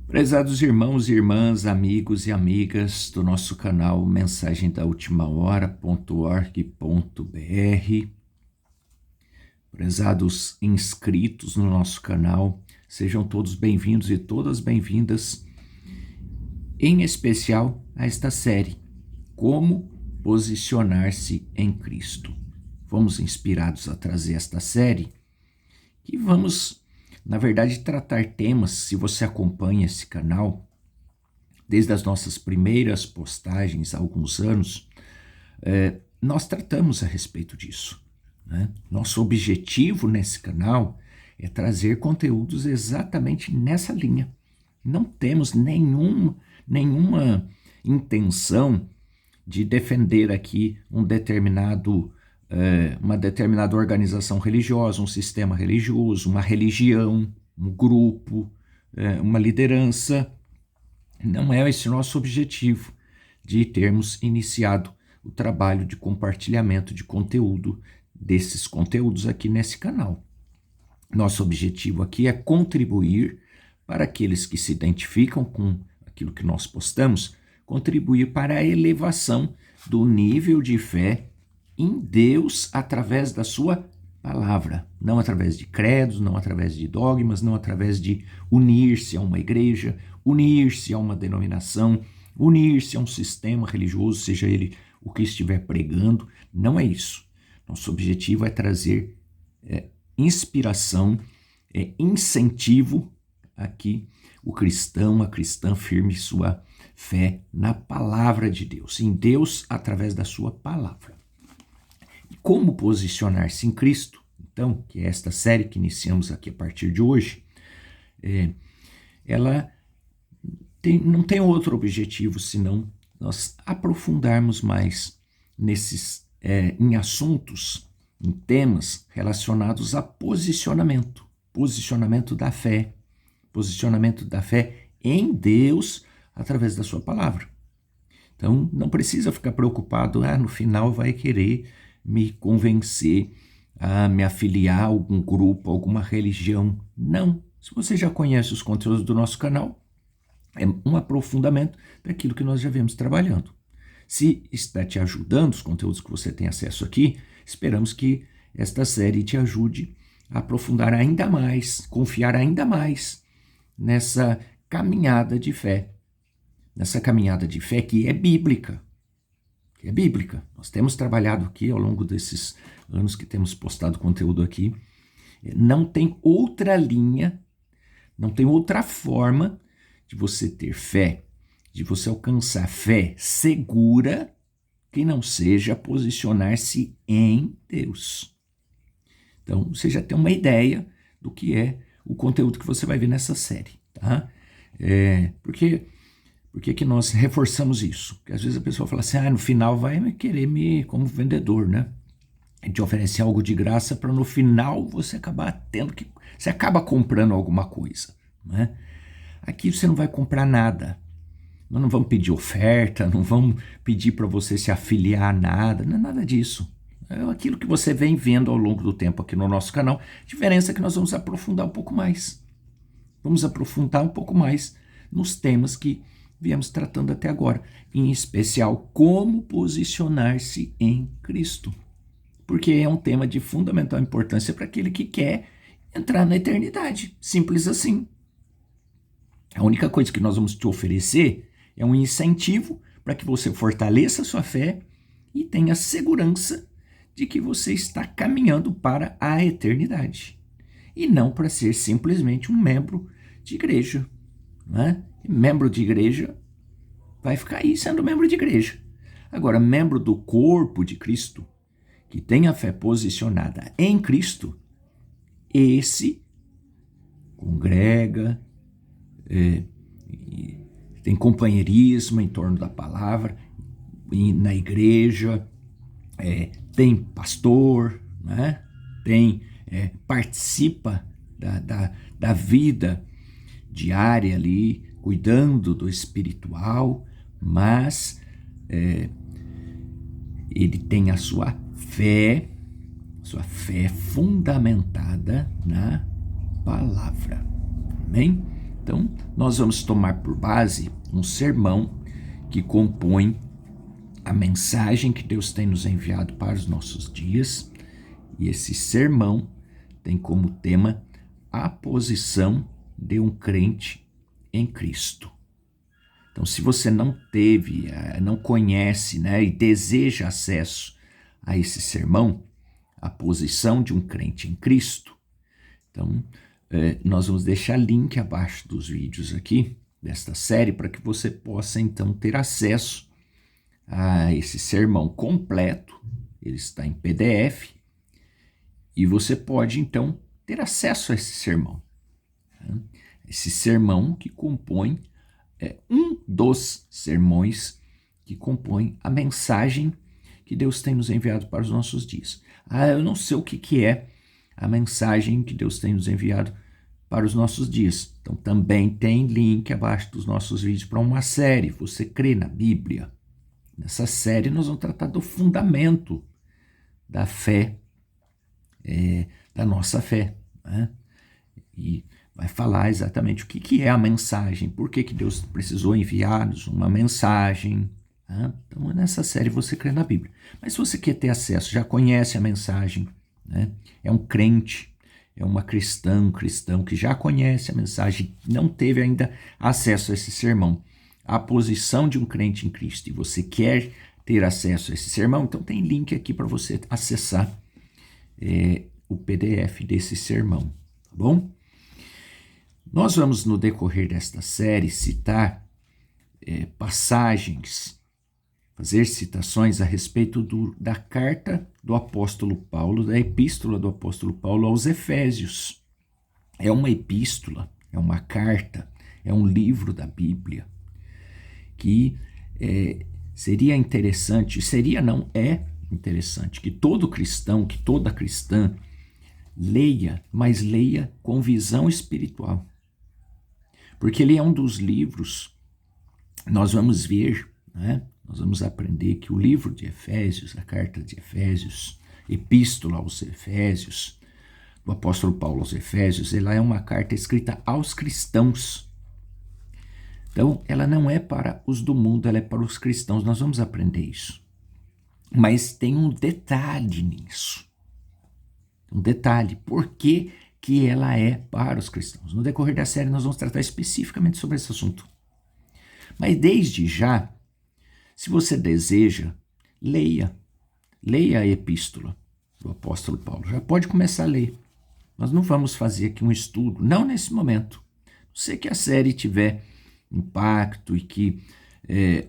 Prezados irmãos e irmãs, amigos e amigas do nosso canal Mensagem da Última Hora.org.br, prezados inscritos no nosso canal, sejam todos bem-vindos e todas bem-vindas, em especial a esta série, Como Posicionar-se em Cristo. Fomos inspirados a trazer esta série e vamos, na verdade, tratar temas. Se você acompanha esse canal, desde as nossas primeiras postagens há alguns anos, nós tratamos a respeito disso, né? Nosso objetivo nesse canal é trazer conteúdos exatamente nessa linha. Não temos nenhuma intenção de defender aqui uma determinada organização religiosa, um sistema religioso, uma religião, um grupo, uma liderança. Não é esse o nosso objetivo de termos iniciado o trabalho de compartilhamento de conteúdo, desses conteúdos aqui nesse canal. Nosso objetivo aqui é contribuir para aqueles que se identificam com aquilo que nós postamos, contribuir para a elevação do nível de fé em Deus através da sua palavra, não através de credos, não através de dogmas, não através de unir-se a uma igreja, unir-se a uma denominação, unir-se a um sistema religioso, seja ele o que estiver pregando. Não é isso. Nosso objetivo é trazer inspiração, incentivo a que o cristão, a cristã firme sua fé na palavra de Deus, em Deus através da sua palavra. E como posicionar-se em Cristo, então, que é esta série que iniciamos aqui a partir de hoje, ela não tem outro objetivo senão nós aprofundarmos mais em assuntos, em temas relacionados a posicionamento da fé, posicionamento da fé em Deus através da sua palavra. Então, não precisa ficar preocupado, no final vai querer me convencer a me afiliar a algum grupo, a alguma religião. Não. Se você já conhece os conteúdos do nosso canal, é um aprofundamento daquilo que nós já vemos trabalhando. Se está te ajudando, os conteúdos que você tem acesso aqui, esperamos que esta série te ajude a aprofundar ainda mais, confiar ainda mais nessa caminhada de fé. Nessa caminhada de fé que é bíblica. Nós temos trabalhado aqui ao longo desses anos que temos postado conteúdo aqui. Não tem outra linha, não tem outra forma de você ter fé, de você alcançar fé segura que não seja posicionar-se em Deus. Então, você já tem uma ideia do que é o conteúdo que você vai ver nessa série, tá? Por que nós reforçamos isso? Porque às vezes a pessoa fala assim, no final vai querer me como vendedor, né? Te oferecer algo de graça para no final você acabar você acaba comprando alguma coisa, né? Aqui você não vai comprar nada. Nós não vamos pedir oferta, não vamos pedir para você se afiliar a nada, não é nada disso. É aquilo que você vem vendo ao longo do tempo aqui no nosso canal. A diferença é que nós vamos aprofundar um pouco mais. Vamos aprofundar um pouco mais nos temas que viemos tratando até agora. Em especial, como posicionar-se em Cristo. Porque é um tema de fundamental importância para aquele que quer entrar na eternidade. Simples assim. A única coisa que nós vamos te oferecer é um incentivo para que você fortaleça a sua fé e tenha segurança de que você está caminhando para a eternidade. E não para ser simplesmente um membro de igreja. Né? Membro de igreja vai ficar aí sendo membro de igreja. Agora, membro do corpo de Cristo, que tem a fé posicionada em Cristo, esse congrega, tem companheirismo em torno da palavra, na igreja, tem pastor, né? Participa da vida diária ali, cuidando do espiritual, mas ele tem a sua fé fundamentada na palavra. Amém? Então, nós vamos tomar por base um sermão que compõe a mensagem que Deus tem nos enviado para os nossos dias, e esse sermão tem como tema a posição de um crente em Cristo. Então, se você não teve, não conhece, e deseja acesso a esse sermão, a posição de um crente em Cristo, então nós vamos deixar link abaixo dos vídeos aqui desta série para que você possa então ter acesso a esse sermão completo. Ele está em PDF e você pode então ter acesso a esse sermão. Esse sermão que compõe um dos sermões que compõe a mensagem que Deus tem nos enviado para os nossos dias. Eu não sei o que é a mensagem que Deus tem nos enviado para os nossos dias. Então também tem link abaixo dos nossos vídeos para uma série, Você Crê na Bíblia? Nessa série nós vamos tratar do fundamento da fé, da nossa fé, E vai falar exatamente o que é a mensagem, por que Deus precisou enviar-nos uma mensagem. Então, nessa série Você Crê na Bíblia. Mas se você quer ter acesso, já conhece a mensagem, é um crente, é uma cristã, um cristão que já conhece a mensagem, não teve ainda acesso a esse sermão, a posição de um crente em Cristo, e você quer ter acesso a esse sermão, então tem link aqui para você acessar o PDF desse sermão, tá bom? Nós vamos, no decorrer desta série, citar passagens, fazer citações a respeito da carta do apóstolo Paulo, da epístola do apóstolo Paulo aos Efésios. É uma epístola, é uma carta, é um livro da Bíblia, que seria interessante, é interessante que todo cristão, que toda cristã leia, mas leia com visão espiritual. Porque ele é um dos livros, nós vamos ver, nós vamos aprender que o livro de Efésios, a carta de Efésios, epístola aos Efésios, do apóstolo Paulo aos Efésios, ela é uma carta escrita aos cristãos. Então, ela não é para os do mundo, ela é para os cristãos. Nós vamos aprender isso. Mas tem um detalhe nisso. Um detalhe, por que ela é para os cristãos? No decorrer da série nós vamos tratar especificamente sobre esse assunto. Mas desde já, se você deseja, leia a epístola do apóstolo Paulo. Já pode começar a ler. Nós não vamos fazer aqui um estudo, não nesse momento. Não sei que a série tiver impacto e que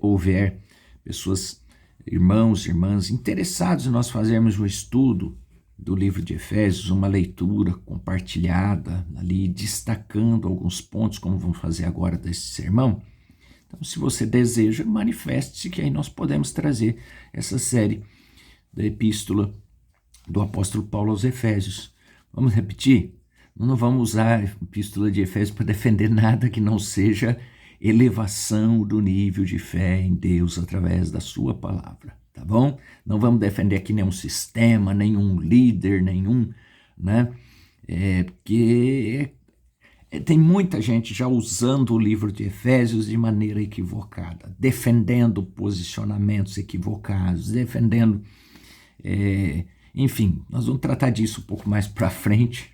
houver pessoas, irmãos, irmãs, interessados em nós fazermos um estudo do livro de Efésios, uma leitura compartilhada ali, destacando alguns pontos, como vamos fazer agora desse sermão. Então, se você deseja, manifeste-se que aí nós podemos trazer essa série da epístola do apóstolo Paulo aos Efésios. Vamos repetir? Não vamos usar a epístola de Efésios para defender nada que não seja elevação do nível de fé em Deus através da sua palavra, tá bom? Não vamos defender aqui nenhum sistema, nenhum líder, porque tem muita gente já usando o livro de Efésios de maneira equivocada, defendendo posicionamentos equivocados, defendendo, enfim, nós vamos tratar disso um pouco mais para frente,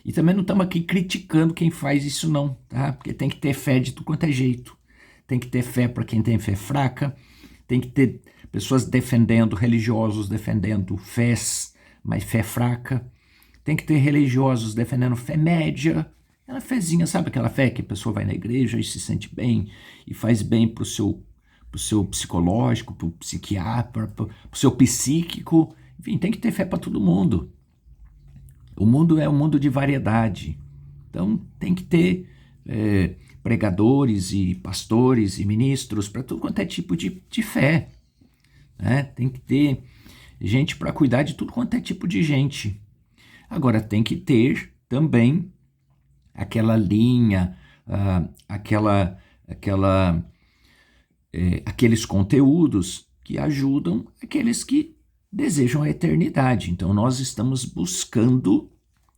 E também não estamos aqui criticando quem faz isso não, tá? Porque tem que ter fé de tudo quanto é jeito. Tem que ter fé para quem tem fé fraca, tem que ter pessoas defendendo, religiosos defendendo fés, mas fé fraca. Tem que ter religiosos defendendo fé média, aquela fézinha, sabe aquela fé que a pessoa vai na igreja e se sente bem e faz bem pro seu psicológico, pro psiquiatra, pro seu psíquico. Enfim, tem que ter fé para todo mundo. O mundo é um mundo de variedade, então tem que ter pregadores e pastores e ministros para tudo quanto é tipo de fé, Tem que ter gente para cuidar de tudo quanto é tipo de gente. Agora tem que ter também aquela linha, aqueles conteúdos que ajudam aqueles que desejam a eternidade. Então nós estamos buscando,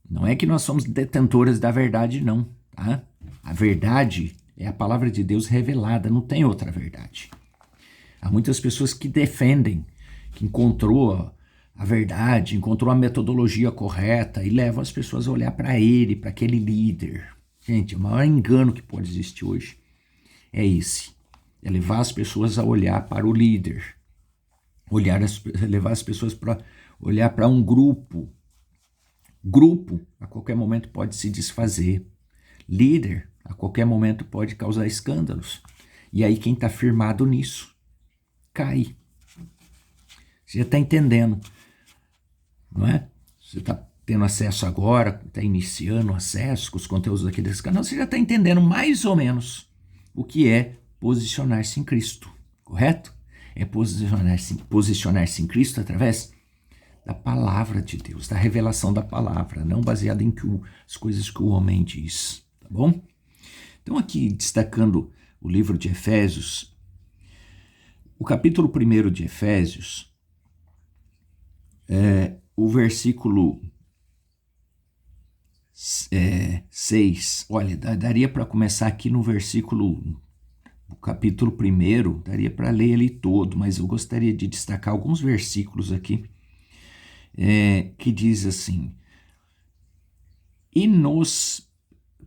não é que nós somos detentores da verdade não, tá? A verdade é a palavra de Deus revelada, não tem outra verdade. Há muitas pessoas que defendem, que encontrou a verdade, encontrou a metodologia correta e levam as pessoas a olhar para ele, para aquele líder. Gente, o maior engano que pode existir hoje é esse. É levar as pessoas a olhar para o líder. Levar as pessoas para olhar para um grupo. Grupo, a qualquer momento, pode se desfazer. Líder, a qualquer momento, pode causar escândalos. E aí quem está firmado nisso cai. Você já está entendendo, não é? Você está tendo acesso agora, está iniciando o acesso com os conteúdos aqui desse canal, você já está entendendo mais ou menos o que é posicionar-se em Cristo, correto? É posicionar-se em Cristo através da palavra de Deus, da revelação da palavra, não baseada em as coisas que o homem diz, tá bom? Então aqui, destacando o livro de Efésios, o capítulo 1 de Efésios, o versículo 6, olha, daria para começar aqui no versículo, o capítulo 1, daria para ler ele todo, mas eu gostaria de destacar alguns versículos aqui, que diz assim,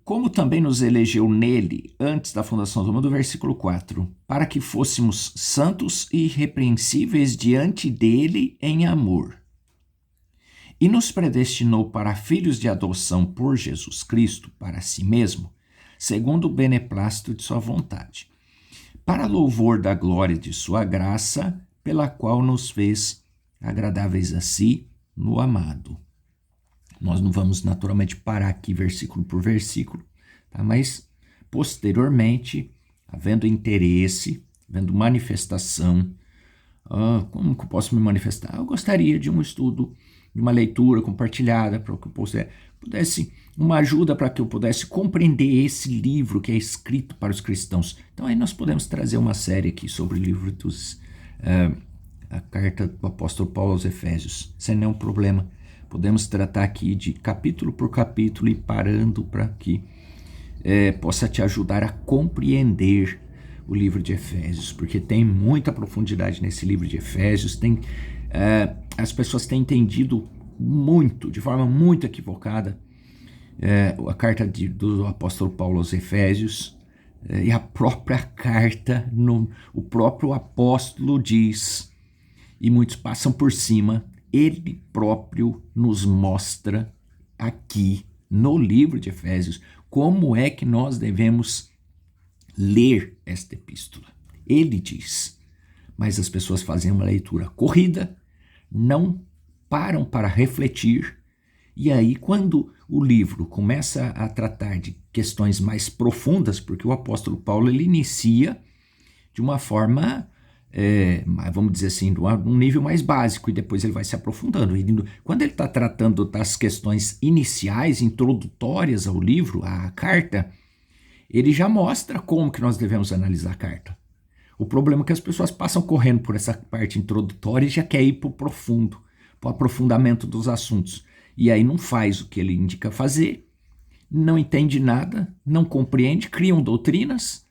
como também nos elegeu nele, antes da fundação do mundo, versículo 4, para que fôssemos santos e irrepreensíveis diante dele em amor. E nos predestinou para filhos de adoção por Jesus Cristo, para si mesmo, segundo o beneplácito de sua vontade, para louvor da glória de sua graça, pela qual nos fez agradáveis a si no amado. Nós não vamos naturalmente parar aqui versículo por versículo, tá? Mas posteriormente, havendo interesse, havendo manifestação, como que eu posso me manifestar? Eu gostaria de um estudo, de uma leitura compartilhada, para que eu pudesse uma ajuda para que eu pudesse compreender esse livro que é escrito para os cristãos. Então aí nós podemos trazer uma série aqui sobre o livro a carta do apóstolo Paulo aos Efésios, sem nenhum problema. Podemos tratar aqui de capítulo por capítulo e parando para que possa te ajudar a compreender o livro de Efésios, porque tem muita profundidade nesse livro de Efésios, as pessoas têm entendido muito, de forma muito equivocada, a carta do apóstolo Paulo aos Efésios, e a própria carta, o próprio apóstolo diz, e muitos passam por cima, ele próprio nos mostra aqui no livro de Efésios como é que nós devemos ler esta epístola. Ele diz, mas as pessoas fazem uma leitura corrida, não param para refletir, e aí quando o livro começa a tratar de questões mais profundas, porque o apóstolo Paulo ele inicia de uma forma, vamos dizer assim, de um nível mais básico, e depois ele vai se aprofundando. Quando ele está tratando das questões iniciais, introdutórias ao livro, à carta, ele já mostra como que nós devemos analisar a carta. O problema é que as pessoas passam correndo por essa parte introdutória e já quer ir para o profundo, para o aprofundamento dos assuntos. E aí não faz o que ele indica fazer, não entende nada, não compreende, criam doutrinas,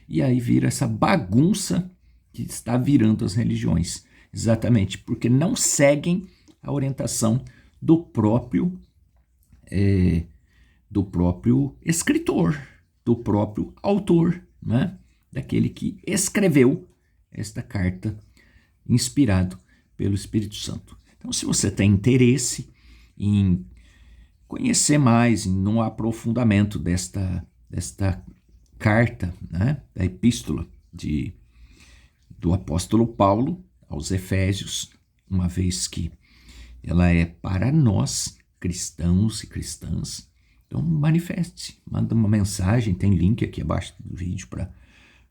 e aí vira essa bagunça que está virando as religiões. Exatamente, porque não seguem a orientação do próprio escritor, do próprio autor, né? Daquele que escreveu esta carta inspirado pelo Espírito Santo. Então, se você tem interesse em conhecer mais, no aprofundamento desta carta, né, da epístola do apóstolo Paulo aos Efésios, uma vez que ela é para nós, cristãos e cristãs, então manifeste-se, manda uma mensagem, tem link aqui abaixo do vídeo para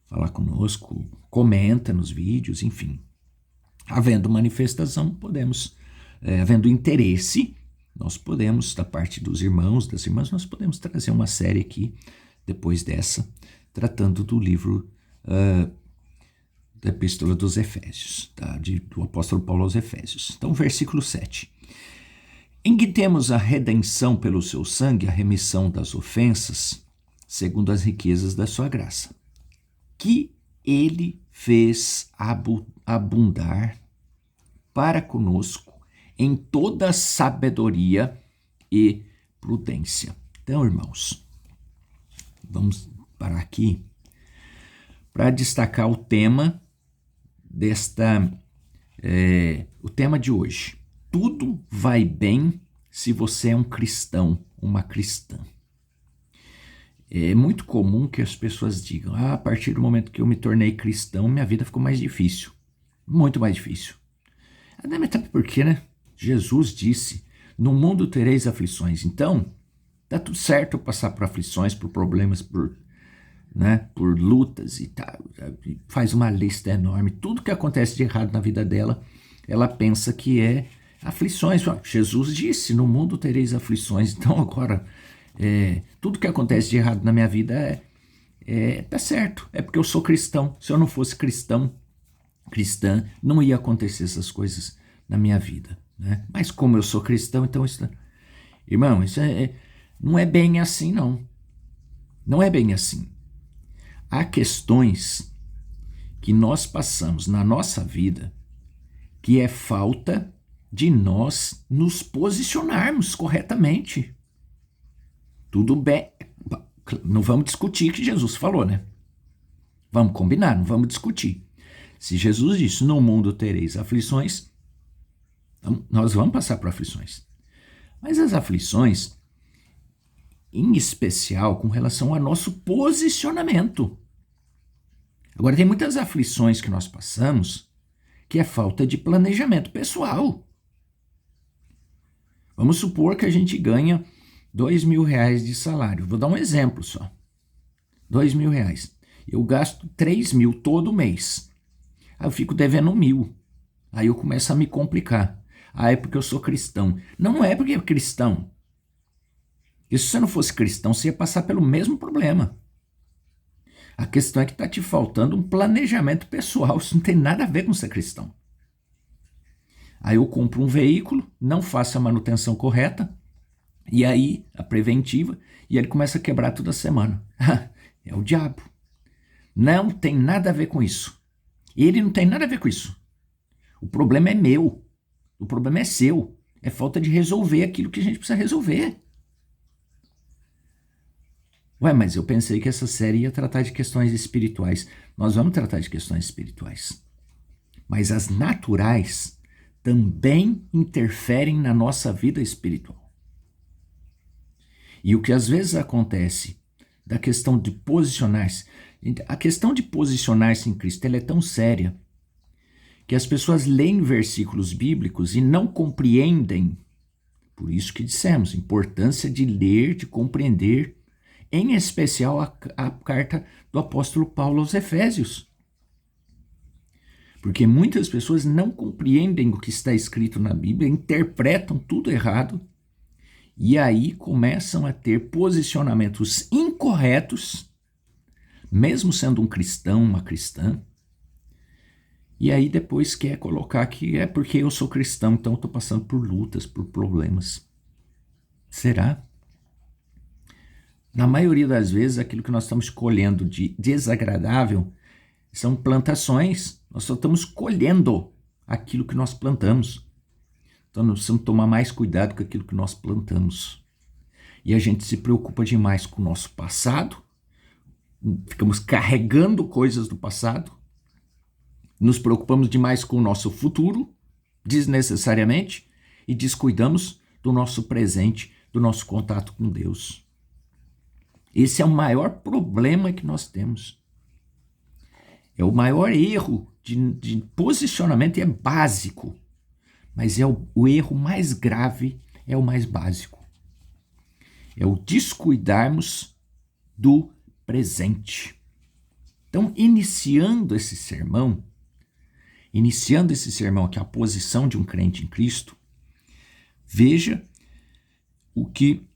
falar conosco, comenta nos vídeos, enfim. Havendo manifestação, podemos, havendo interesse, nós podemos, da parte dos irmãos, das irmãs, nós podemos trazer uma série aqui, depois dessa, tratando do livro da Epístola dos Efésios, tá? Do apóstolo Paulo aos Efésios. Então, versículo 7. Em que temos a redenção pelo seu sangue, a remissão das ofensas, segundo as riquezas da sua graça, que ele fez abundar para conosco em toda sabedoria e prudência. Então, irmãos, vamos parar aqui para destacar o tema o tema de hoje. Tudo vai bem se você é um cristão, uma cristã. É muito comum que as pessoas digam, a partir do momento que eu me tornei cristão, minha vida ficou mais difícil. Muito mais difícil. Mas sabe por quê, né? Jesus disse, no mundo tereis aflições. Então, tá tudo certo eu passar por aflições, por problemas, por lutas e tal. Faz uma lista enorme. Tudo que acontece de errado na vida dela, ela pensa que é aflições. Jesus disse, no mundo tereis aflições. Então agora, tudo que acontece de errado na minha vida tá certo. É porque eu sou cristão. Se eu não fosse cristã, não ia acontecer essas coisas na minha vida, né? Mas como eu sou cristão, então isso... Irmão, isso não é bem assim, não. Não é bem assim. Há questões que nós passamos na nossa vida que é falta de nós nos posicionarmos corretamente. Tudo bem. Não vamos discutir o que Jesus falou, né? Vamos combinar, não vamos discutir. Se Jesus disse, no mundo tereis aflições, então nós vamos passar por aflições. Mas as aflições, em especial com relação ao nosso posicionamento. Agora, tem muitas aflições que nós passamos que é falta de planejamento pessoal. Vamos supor que a gente ganha R$2.000 de salário. Vou dar um exemplo só. R$2.000. Eu gasto 3.000 todo mês. Aí eu fico devendo 1.000. Aí eu começo a me complicar. É porque eu sou cristão. Não é porque é cristão. E se você não fosse cristão, você ia passar pelo mesmo problema. A questão é que está te faltando um planejamento pessoal. Isso não tem nada a ver com ser cristão. Aí eu compro um veículo, não faço a manutenção correta, e aí a preventiva, e ele começa a quebrar toda semana. É o diabo. Não tem nada a ver com isso. Ele não tem nada a ver com isso. O problema é meu. O problema é seu. É falta de resolver aquilo que a gente precisa resolver. Mas eu pensei que essa série ia tratar de questões espirituais. Nós vamos tratar de questões espirituais. Mas as naturais também interferem na nossa vida espiritual. E o que às vezes acontece da questão de posicionar-se, a questão de posicionar-se em Cristo, ela é tão séria que as pessoas leem versículos bíblicos e não compreendem. Por isso que dissemos, a importância de ler, de compreender, em especial a carta do apóstolo Paulo aos Efésios. Porque muitas pessoas não compreendem o que está escrito na Bíblia, interpretam tudo errado, e aí começam a ter posicionamentos incorretos, mesmo sendo um cristão, uma cristã, e aí depois quer colocar que é porque eu sou cristão, então eu estou passando por lutas, por problemas. Será? Na maioria das vezes, aquilo que nós estamos colhendo de desagradável são plantações. Nós só estamos colhendo aquilo que nós plantamos. Então, nós precisamos tomar mais cuidado com aquilo que nós plantamos. E a gente se preocupa demais com o nosso passado, ficamos carregando coisas do passado, nos preocupamos demais com o nosso futuro, desnecessariamente, e descuidamos do nosso presente, do nosso contato com Deus. Esse é o maior problema que nós temos. É o maior erro de posicionamento, é básico. Mas é o erro mais grave, é o mais básico. É o descuidarmos do presente. Então, iniciando esse sermão, que é a posição de um crente em Cristo, veja o que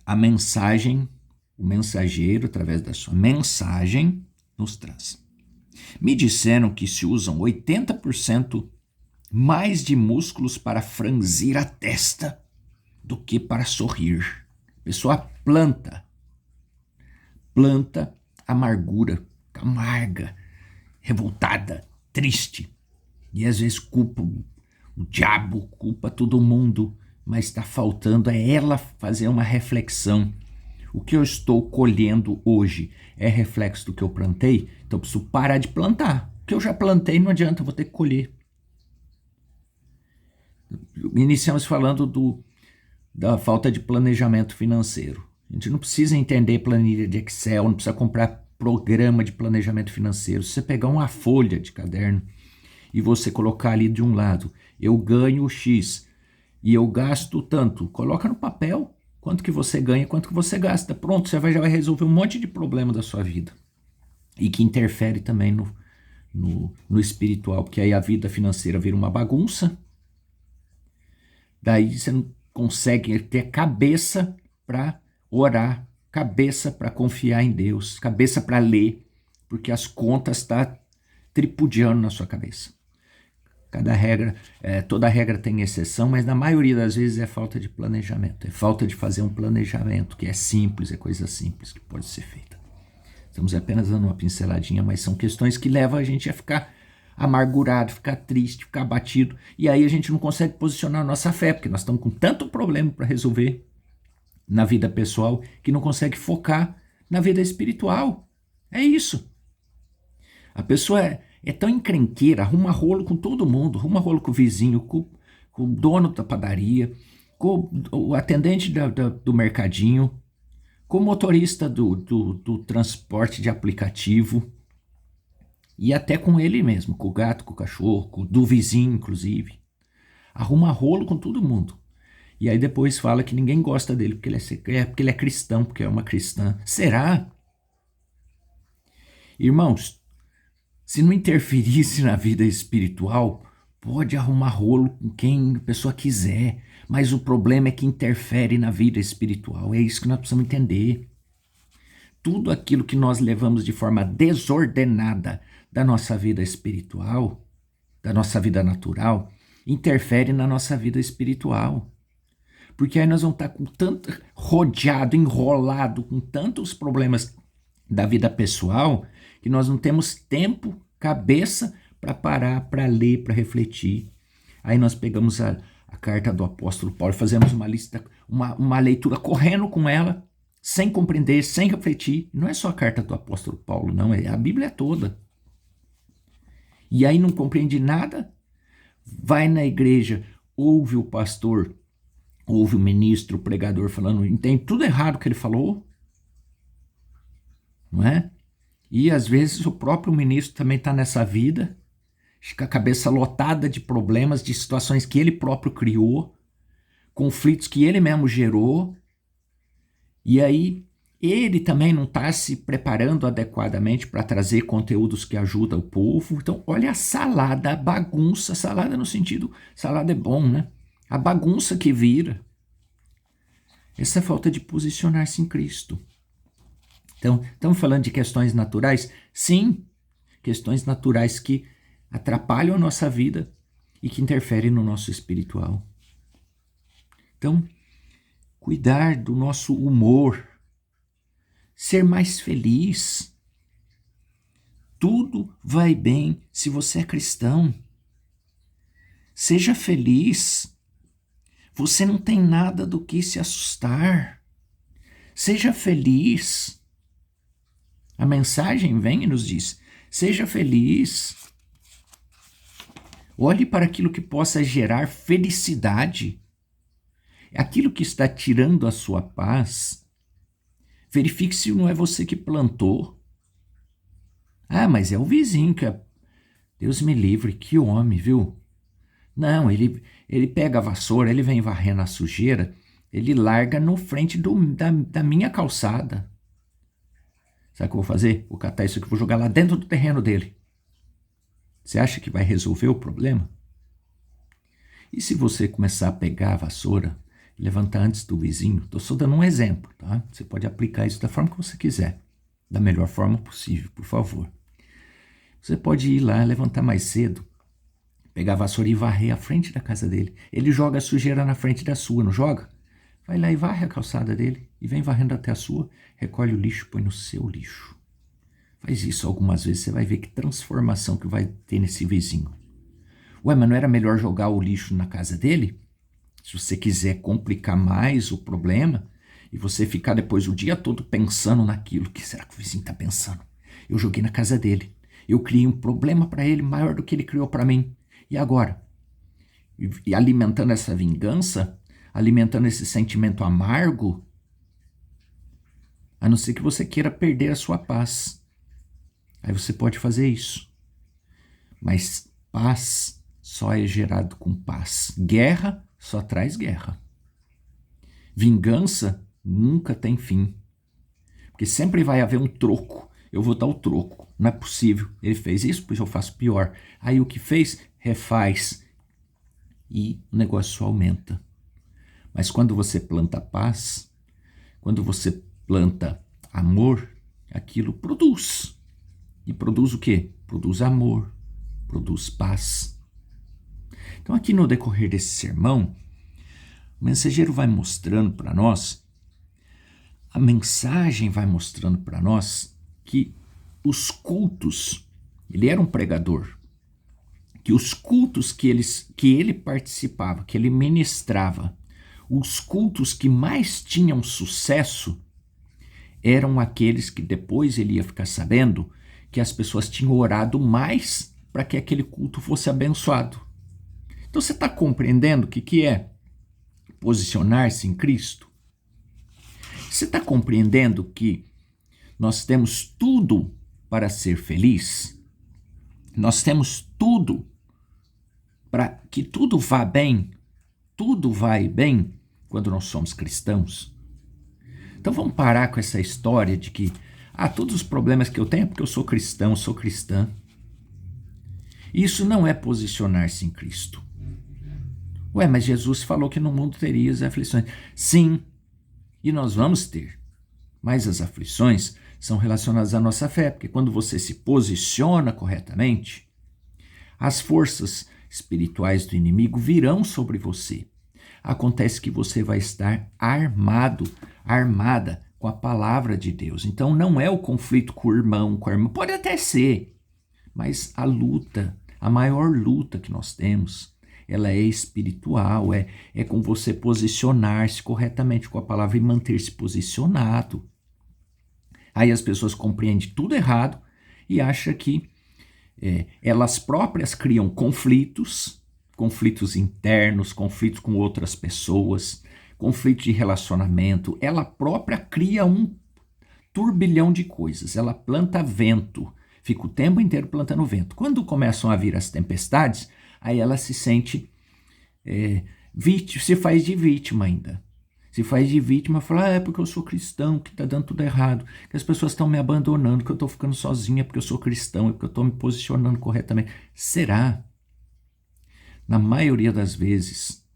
a mensagem, o mensageiro, através da sua mensagem, nos traz. Me disseram que se usam 80% mais de músculos para franzir a testa do que para sorrir. A pessoa planta planta amargura, amarga, revoltada, triste. E às vezes culpa o diabo, culpa todo mundo, mas está faltando é ela fazer uma reflexão. O que eu estou colhendo hoje é reflexo do que eu plantei? Então eu preciso parar de plantar. O que eu já plantei não adianta, eu vou ter que colher. Iniciamos falando da falta de planejamento financeiro. A gente não precisa entender planilha de Excel, não precisa comprar programa de planejamento financeiro. Se você pegar uma folha de caderno e você colocar ali de um lado, eu ganho X e eu gasto tanto, coloca no papel quanto que você ganha, quanto que você gasta. Pronto, você já vai resolver um monte de problema da sua vida. E que interfere também no espiritual, porque aí a vida financeira vira uma bagunça. Daí você não consegue ter cabeça para orar, cabeça para confiar em Deus, cabeça para ler, porque as contas estão tripudiando na sua cabeça. Toda regra tem exceção, mas na maioria das vezes é falta de planejamento, é falta de fazer um planejamento, que é simples, é coisa simples que pode ser feita. Estamos apenas dando uma pinceladinha, mas são questões que levam a gente a ficar amargurado, ficar triste, ficar abatido, e aí a gente não consegue posicionar a nossa fé, porque nós estamos com tanto problema para resolver na vida pessoal, que não consegue focar na vida espiritual. É isso. A pessoa é tão encrenqueira, arruma rolo com todo mundo, arruma rolo com o vizinho, com o dono da padaria, com o atendente do mercadinho, com o motorista do transporte de aplicativo, e até com ele mesmo, com o gato, com o cachorro, do vizinho, inclusive. Arruma rolo com todo mundo. E aí depois fala que ninguém gosta dele porque ele é cristão, porque é uma cristã. Será? Irmãos, se não interferisse na vida espiritual, pode arrumar rolo com quem a pessoa quiser, mas o problema é que interfere na vida espiritual. É isso que nós precisamos entender. Tudo aquilo que nós levamos de forma desordenada da nossa vida espiritual, da nossa vida natural, interfere na nossa vida espiritual. Porque aí nós vamos estar com tanto rodeado, enrolado com tantos problemas da vida pessoal, que nós não temos tempo, cabeça para parar, para ler, para refletir. Aí nós pegamos a carta do apóstolo Paulo, fazemos uma lista, uma leitura correndo com ela, sem compreender, sem refletir. Não é só a carta do apóstolo Paulo, não, é a Bíblia toda. E aí não compreende nada, vai na igreja, ouve o pastor, ouve o ministro, o pregador falando, entende tudo errado que ele falou, não é? E às vezes o próprio ministro também está nessa vida, com a cabeça lotada de problemas, de situações que ele próprio criou, conflitos que ele mesmo gerou, e aí ele também não está se preparando adequadamente para trazer conteúdos que ajudam o povo. Então olha a salada, a bagunça, salada no sentido, salada é bom, né? A bagunça que vira. Essa falta de posicionar-se em Cristo. Então, estamos falando de questões naturais? Sim, questões naturais que atrapalham a nossa vida e que interferem no nosso espiritual. Então, cuidar do nosso humor, ser mais feliz. Tudo vai bem se você é cristão. Seja feliz. Você não tem nada do que se assustar. Seja feliz. A mensagem vem e nos diz, seja feliz. Olhe para aquilo que possa gerar felicidade. Aquilo que está tirando a sua paz. Verifique se não é você que plantou. Ah, mas é o vizinho que... Deus me livre, que homem, viu? Não, ele pega a vassoura, ele vem varrendo a sujeira, ele larga no frente da minha calçada. Sabe o que eu vou fazer? Vou catar isso aqui, vou jogar lá dentro do terreno dele. Você acha que vai resolver o problema? E se você começar a pegar a vassoura, levantar antes do vizinho? Estou só dando um exemplo, tá? Você pode aplicar isso da forma que você quiser. Da melhor forma possível, por favor. Você pode ir lá, levantar mais cedo, pegar a vassoura e varrer a frente da casa dele. Ele joga a sujeira na frente da sua, não joga? Vai lá e varre a calçada dele e vem varrendo até a sua, recolhe o lixo e põe no seu lixo. Faz isso algumas vezes, você vai ver que transformação que vai ter nesse vizinho. Ué, mas não era melhor jogar o lixo na casa dele? Se você quiser complicar mais o problema e você ficar depois o dia todo pensando naquilo, o que será que o vizinho está pensando? Eu joguei na casa dele, eu criei um problema para ele maior do que ele criou para mim. E agora? E alimentando essa vingança, alimentando esse sentimento amargo, a não ser que você queira perder a sua paz. Aí você pode fazer isso. Mas paz só é gerado com paz. Guerra só traz guerra. Vingança nunca tem fim. Porque sempre vai haver um troco. Eu vou dar o troco. Não é possível. Ele fez isso, pois eu faço pior. Aí o que fez, refaz. E o negócio aumenta. Mas quando você planta paz, quando você planta amor, aquilo produz. E produz o quê? Produz amor, produz paz. Então aqui no decorrer desse sermão, o mensageiro vai mostrando para nós, a mensagem vai mostrando para nós que os cultos, ele era um pregador, que os cultos que ele participava, que ele ministrava, os cultos que mais tinham sucesso eram aqueles que depois ele ia ficar sabendo que as pessoas tinham orado mais para que aquele culto fosse abençoado. Então você está compreendendo o que é posicionar-se em Cristo? Você está compreendendo que nós temos tudo para ser feliz? Nós temos tudo para que tudo vá bem? Tudo vai bem quando nós somos cristãos? Então vamos parar com essa história de que todos os problemas que eu tenho é porque eu sou cristão, sou cristã. Isso não é posicionar-se em Cristo. Ué, mas Jesus falou que no mundo teria as aflições. Sim, e nós vamos ter. Mas as aflições são relacionadas à nossa fé, porque quando você se posiciona corretamente, as forças espirituais do inimigo virão sobre você. Acontece que você vai estar armado, armada com a palavra de Deus. Então não é o conflito com o irmão, com a irmã. Pode até ser, mas a luta, a maior luta que nós temos, ela é espiritual, é com você posicionar-se corretamente com a palavra e manter-se posicionado. Aí as pessoas compreendem tudo errado e acham que elas próprias criam conflitos internos, conflitos com outras pessoas, conflitos de relacionamento. Ela própria cria um turbilhão de coisas. Ela planta vento, fica o tempo inteiro plantando vento. Quando começam a vir as tempestades, aí ela se sente vítima, se faz de vítima ainda. Se faz de vítima, fala, é porque eu sou cristão, que tá dando tudo errado, que as pessoas estão me abandonando, que eu tô ficando sozinha porque eu sou cristão, é porque eu tô me posicionando corretamente. Será? Na maioria das vezes,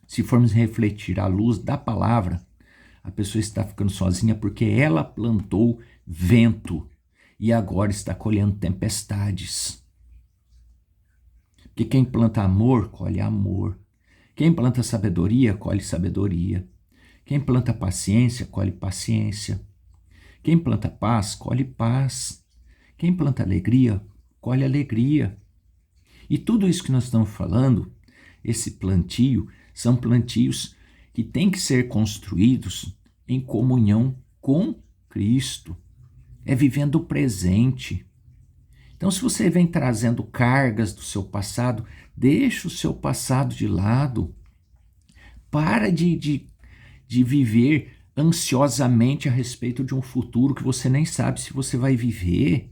se formos refletir à luz da palavra, a pessoa está ficando sozinha porque ela plantou vento e agora está colhendo tempestades. Porque quem planta amor, colhe amor. Quem planta sabedoria, colhe sabedoria. Quem planta paciência, colhe paciência. Quem planta paz, colhe paz. Quem planta alegria, colhe alegria. E tudo isso que nós estamos falando, esse plantio, são plantios que têm que ser construídos em comunhão com Cristo. É vivendo o presente. Então, se você vem trazendo cargas do seu passado, deixa o seu passado de lado. Para de viver ansiosamente a respeito de um futuro que você nem sabe se você vai viver.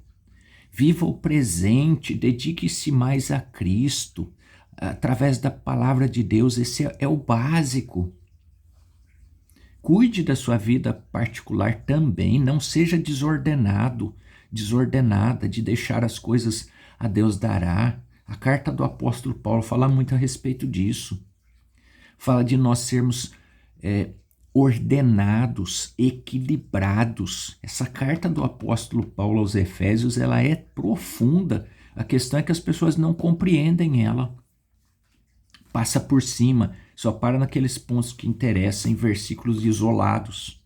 Viva o presente, dedique-se mais a Cristo. Através da palavra de Deus, esse é o básico. Cuide da sua vida particular também, não seja desordenada, de deixar as coisas a Deus dará. A carta do apóstolo Paulo fala muito a respeito disso. Fala de nós sermos ordenados, equilibrados. Essa carta do apóstolo Paulo aos Efésios, ela é profunda. A questão é que as pessoas não compreendem ela. Passa por cima, só para naqueles pontos que interessam, em versículos isolados.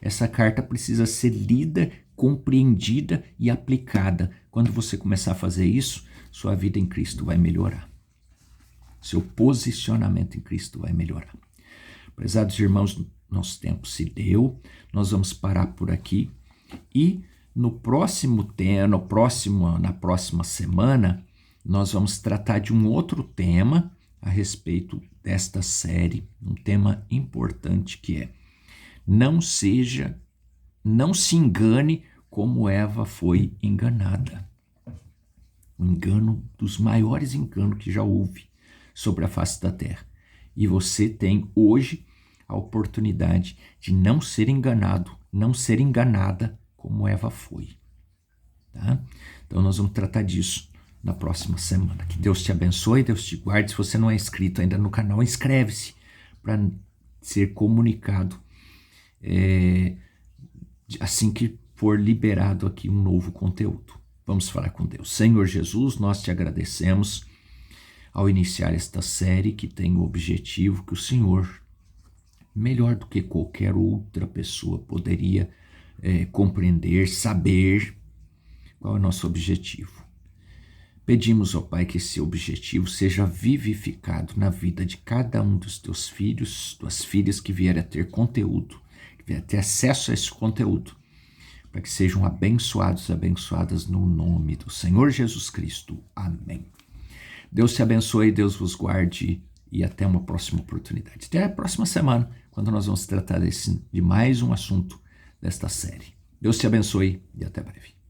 Essa carta precisa ser lida, compreendida e aplicada. Quando você começar a fazer isso, sua vida em Cristo vai melhorar. Seu posicionamento em Cristo vai melhorar. Prezados irmãos, nosso tempo se deu. Nós vamos parar por aqui. E na próxima semana, nós vamos tratar de um outro tema a respeito desta série. Um tema importante que é: não se engane como Eva foi enganada. Um engano dos maiores enganos que já houve sobre a face da terra. E você tem hoje a oportunidade de não ser enganado, não ser enganada como Eva foi. Tá? Então nós vamos tratar disso na próxima semana. Que Deus te abençoe, Deus te guarde. Se você não é inscrito ainda no canal, inscreve-se para ser comunicado assim que for liberado aqui um novo conteúdo. Vamos falar com Deus. Senhor Jesus, nós te agradecemos ao iniciar esta série que tem o objetivo que o Senhor, melhor do que qualquer outra pessoa, poderia compreender, saber qual é o nosso objetivo. Pedimos, ó Pai, que esse objetivo seja vivificado na vida de cada um dos teus filhos, tuas filhas que vierem a ter conteúdo, que vierem a ter acesso a esse conteúdo, para que sejam abençoados e abençoadas no nome do Senhor Jesus Cristo. Amém. Deus te abençoe, Deus vos guarde e até uma próxima oportunidade. Até a próxima semana, quando nós vamos tratar de mais um assunto desta série. Deus te abençoe e até breve.